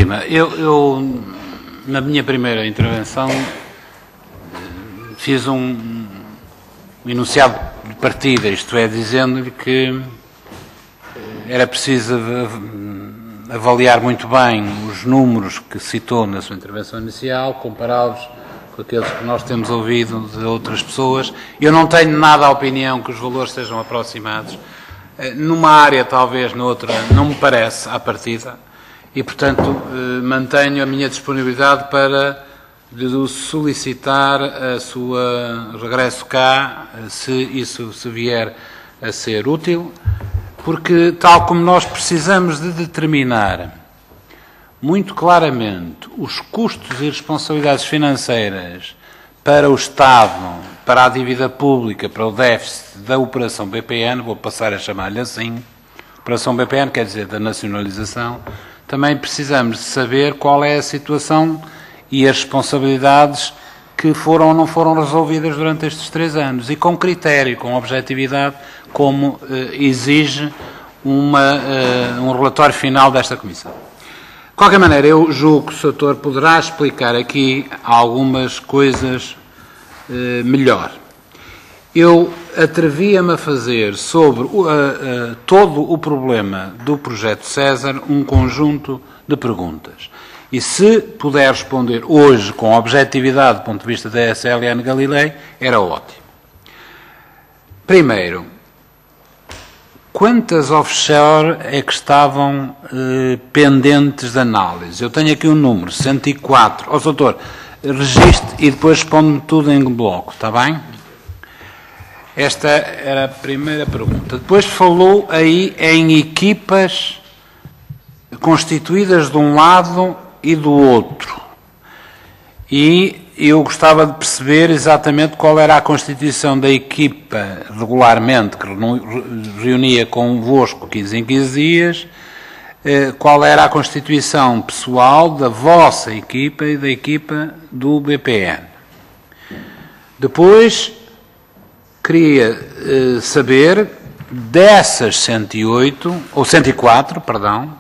Lima, eu na minha primeira intervenção fiz um enunciado de partida, isto é, dizendo-lhe que era preciso avaliar muito bem os números que citou na sua intervenção inicial, compará-los com aqueles que nós temos ouvido de outras pessoas. Eu não tenho nada a opinião que os valores sejam aproximados. Numa área, talvez, noutra, não me parece, à partida, e, portanto, mantenho a minha disponibilidade para lhe solicitar a sua regresso cá, se isso se vier a ser útil, porque, tal como nós precisamos de determinar muito claramente os custos e responsabilidades financeiras para o Estado, para a dívida pública, para o déficit da Operação BPN, vou passar a chamar-lhe assim, Operação BPN quer dizer da nacionalização, também precisamos de saber qual é a situação e as responsabilidades que foram ou não foram resolvidas durante estes 3 anos, e com critério, com objetividade, como exige um relatório final desta Comissão. De qualquer maneira, eu julgo que o Sr. Doutor poderá explicar aqui algumas coisas melhor. Eu atrevia-me a fazer sobre todo o problema do projeto César um conjunto de perguntas. E se puder responder hoje com objetividade do ponto de vista da SLN Galilei, era ótimo. Primeiro, quantas offshore é que estavam pendentes de análise? Eu tenho aqui um número, 104. Ó, doutor, registre e depois responde-me tudo em bloco, está bem? Esta era a primeira pergunta. Depois falou aí em equipas constituídas de um lado e do outro. E eu gostava de perceber exatamente qual era a constituição da equipa regularmente, que reunia convosco 15 em 15 dias, qual era a constituição pessoal da vossa equipa e da equipa do BPN. Depois, queria saber, dessas 108, ou 104, perdão,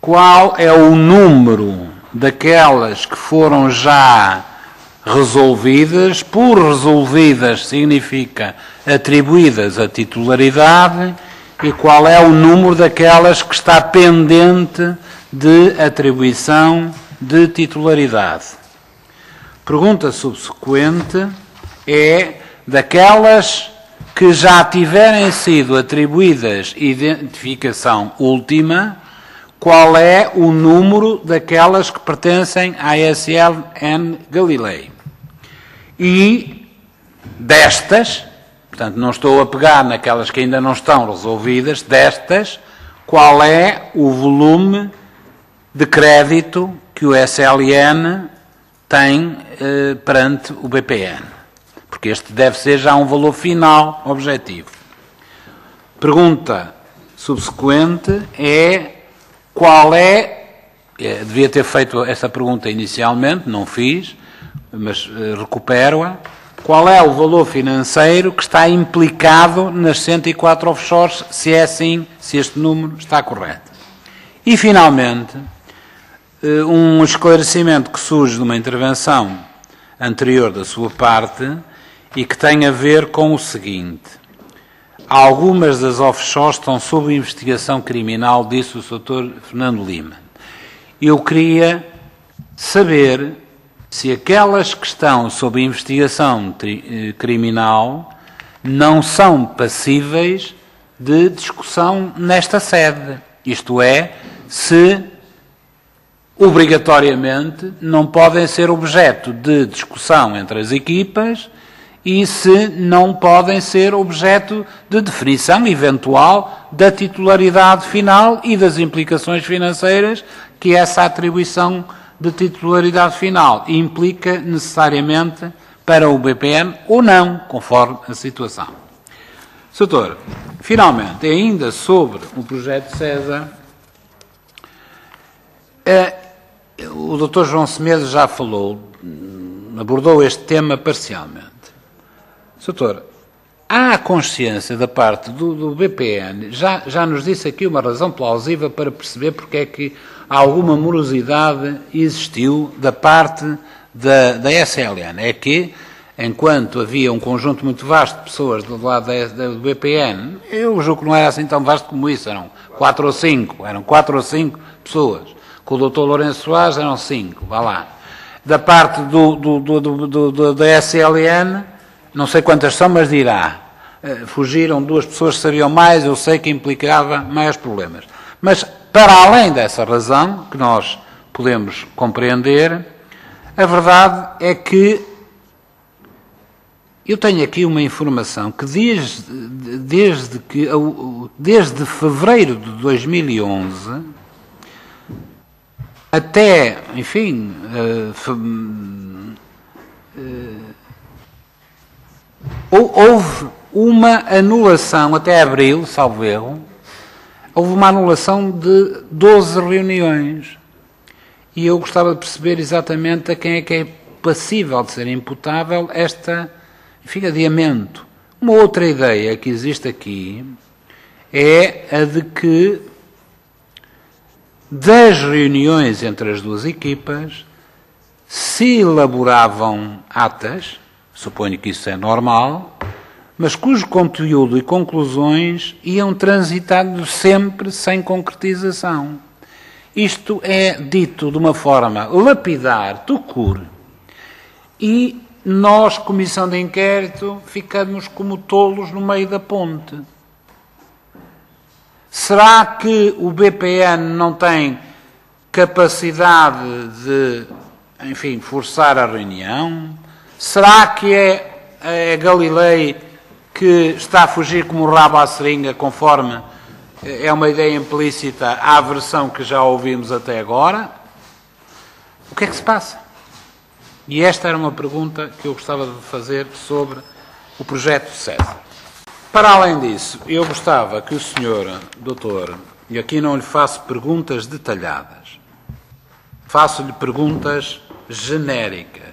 qual é o número daquelas que foram já resolvidas, por resolvidas significa atribuídas à titularidade, e qual é o número daquelas que está pendente de atribuição de titularidade. Pergunta subsequente é daquelas que já tiverem sido atribuídas identificação última, qual é o número daquelas que pertencem à SLN Galilei. E destas, portanto não estou a pegar naquelas que ainda não estão resolvidas, destas, qual é o volume de crédito que o SLN tem perante o BPN. Porque este deve ser já um valor final objetivo. Pergunta subsequente é qual é, devia ter feito essa pergunta inicialmente, não fiz, mas recupero-a, qual é o valor financeiro que está implicado nas 104 offshores, se é assim, se este número está correto. E, finalmente, um esclarecimento que surge de uma intervenção anterior da sua parte e que tem a ver com o seguinte. Algumas das offshores estão sob investigação criminal, disse o Sr. Fernando Lima. Eu queria saber se aquelas que estão sob investigação criminal não são passíveis de discussão nesta sede. Isto é, se obrigatoriamente não podem ser objeto de discussão entre as equipas e se não podem ser objeto de definição eventual da titularidade final e das implicações financeiras que essa atribuição de titularidade final implica necessariamente para o BPN ou não, conforme a situação. Sr. Doutor, finalmente, ainda sobre o projeto César, o Dr. João Semedo já falou, abordou este tema parcialmente. Sr. Doutor, há consciência da parte do BPN, já nos disse aqui uma razão plausível para perceber porque é que alguma morosidade existiu da parte da SLN. É que, enquanto havia um conjunto muito vasto de pessoas do lado do BPN, eu julgo que não era assim tão vasto como isso, eram 4 ou 5 pessoas. Com o Dr. Lourenço Soares eram 5, vá lá. Da parte da SLN, não sei quantas são, mas dirá. Fugiram 2 pessoas que sabiam mais, eu sei que implicava maiores problemas. Mas, para além dessa razão, que nós podemos compreender, a verdade é que eu tenho aqui uma informação que desde fevereiro de 2011 até, enfim, houve uma anulação, até abril, salvo erro, houve uma anulação de 12 reuniões. E eu gostava de perceber exatamente a quem é que é passível de ser imputável enfim, adiamento. Uma outra ideia que existe aqui é a de que das reuniões entre as 2 equipas se elaboravam atas, suponho que isso é normal, mas cujo conteúdo e conclusões iam transitando sempre sem concretização. Isto é dito de uma forma lapidar, tucur, e nós, Comissão de Inquérito, ficamos como tolos no meio da ponte. Será que o BPN não tem capacidade de, enfim, forçar a reunião? Será que é Galilei que está a fugir como o rabo à seringa, conforme é uma ideia implícita à versão que já ouvimos até agora? O que é que se passa? E esta era uma pergunta que eu gostava de fazer sobre o projeto César. Para além disso, eu gostava que o senhor doutor, e aqui não lhe faço perguntas detalhadas, faço-lhe perguntas genéricas,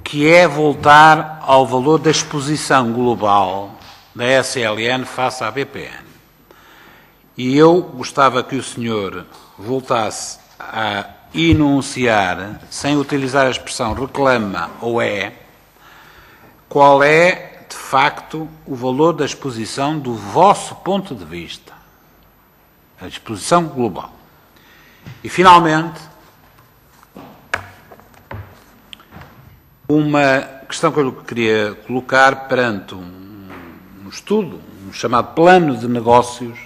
que é voltar ao valor da exposição global da SLN face à BPN. E eu gostava que o senhor voltasse a enunciar, sem utilizar a expressão reclama ou qual é, de facto, o valor da exposição do vosso ponto de vista. A exposição global. E, finalmente, uma questão que eu queria colocar perante um estudo, um chamado plano de negócios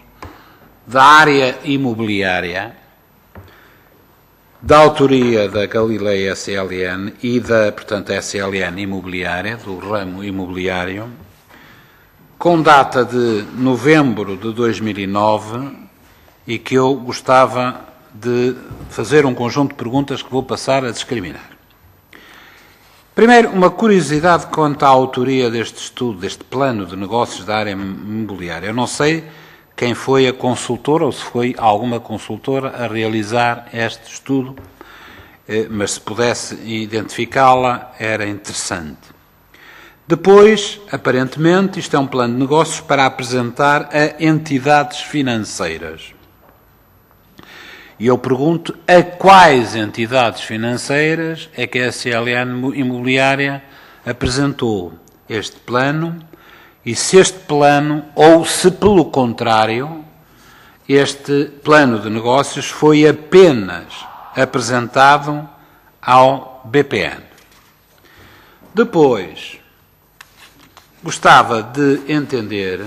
da área imobiliária, da autoria da Galilei SLN e portanto, SLN Imobiliária, do ramo imobiliário, com data de novembro de 2009 e que eu gostava de fazer um conjunto de perguntas que vou passar a discriminar. Primeiro, uma curiosidade quanto à autoria deste estudo, deste plano de negócios da área imobiliária. Eu não sei quem foi a consultora ou se foi alguma consultora a realizar este estudo, mas se pudesse identificá-la era interessante. Depois, aparentemente, isto é um plano de negócios para apresentar a entidades financeiras. E eu pergunto a quais entidades financeiras é que a SLN Imobiliária apresentou este plano e se este plano, ou se pelo contrário, este plano de negócios foi apenas apresentado ao BPN. Depois, gostava de entender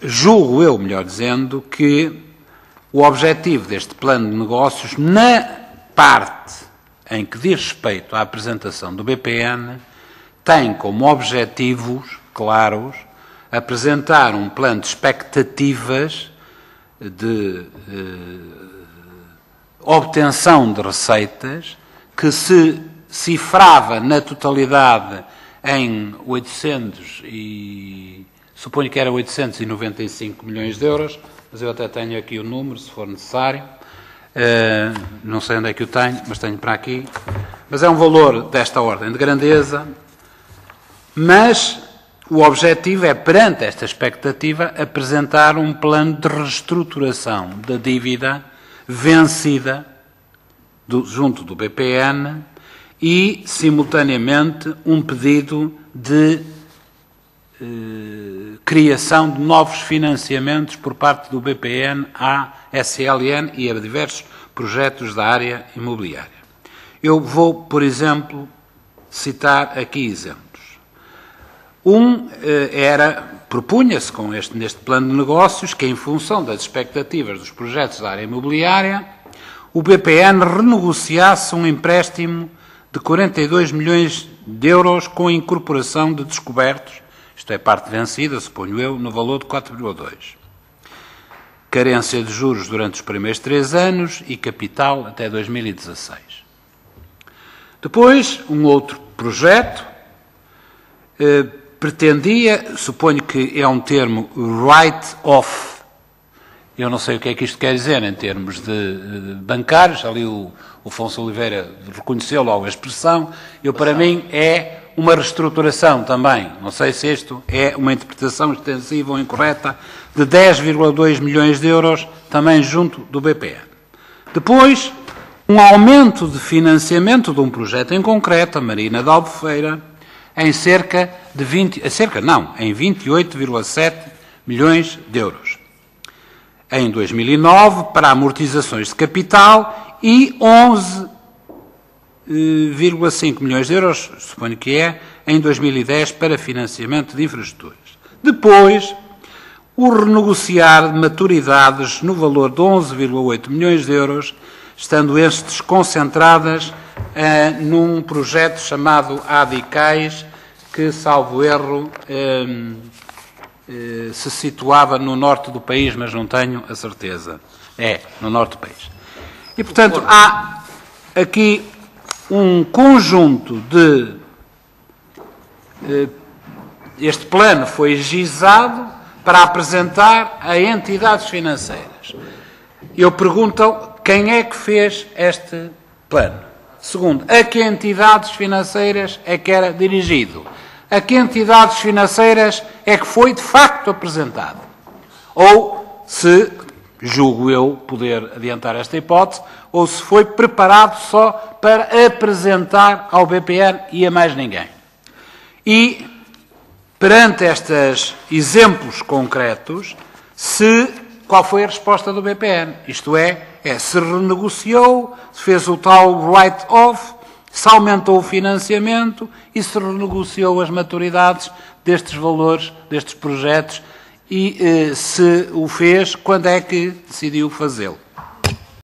julgo eu, melhor dizendo, que o objetivo deste plano de negócios, na parte em que diz respeito à apresentação do BPN, tem como objetivos claros apresentar um plano de expectativas de obtenção de receitas que se cifrava na totalidade em 895 milhões de euros, mas eu até tenho aqui o número, se for necessário. Não sei onde é que o tenho, mas tenho para aqui. Mas é um valor desta ordem de grandeza, mas o objetivo é, perante esta expectativa, apresentar um plano de reestruturação da dívida vencida junto do BPN e, simultaneamente, um pedido de criação de novos financiamentos por parte do BPN à SLN e a diversos projetos da área imobiliária. Eu vou, por exemplo, citar aqui exemplos. Propunha-se neste plano de negócios que, em função das expectativas dos projetos da área imobiliária, o BPN renegociasse um empréstimo de 42 milhões de euros com a incorporação de descobertos, isto é, parte vencida, suponho eu, no valor de 4,2. Carência de juros durante os primeiros 3 anos e capital até 2016. Depois, um outro projeto pretendia, suponho que é um termo write-off, eu não sei o que é que isto quer dizer em termos de bancários, ali o Afonso Oliveira reconheceu logo a expressão, para mim é uma reestruturação também, não sei se isto é uma interpretação extensiva ou incorreta, de 10,2 milhões de euros, também junto do BPN. Depois, um aumento de financiamento de um projeto em concreto, a Marina de Albufeira, em cerca de 28,7 milhões de euros. Em 2009, para amortizações de capital e 11,5 milhões de euros, suponho que é, em 2010 para financiamento de infraestruturas. Depois, o renegociar de maturidades no valor de 11,8 milhões de euros, estando estes concentradas num projeto chamado Adicais, que, salvo erro, se situava no norte do país, mas não tenho a certeza. É, no norte do país. E, portanto, há aqui um conjunto de... Este plano foi gizado para apresentar a entidades financeiras. Eu pergunto quem é que fez este plano. Segundo, a que entidades financeiras é que era dirigido? A que entidades financeiras é que foi de facto apresentado? Ou se, julgo eu poder adiantar esta hipótese, ou se foi preparado só para apresentar ao BPN e a mais ninguém. E, perante estes exemplos concretos, qual foi a resposta do BPN? Isto é, se renegociou, se fez o tal write-off, se aumentou o financiamento e se renegociou as maturidades destes valores, destes projetos, e se o fez, quando é que decidiu fazê-lo?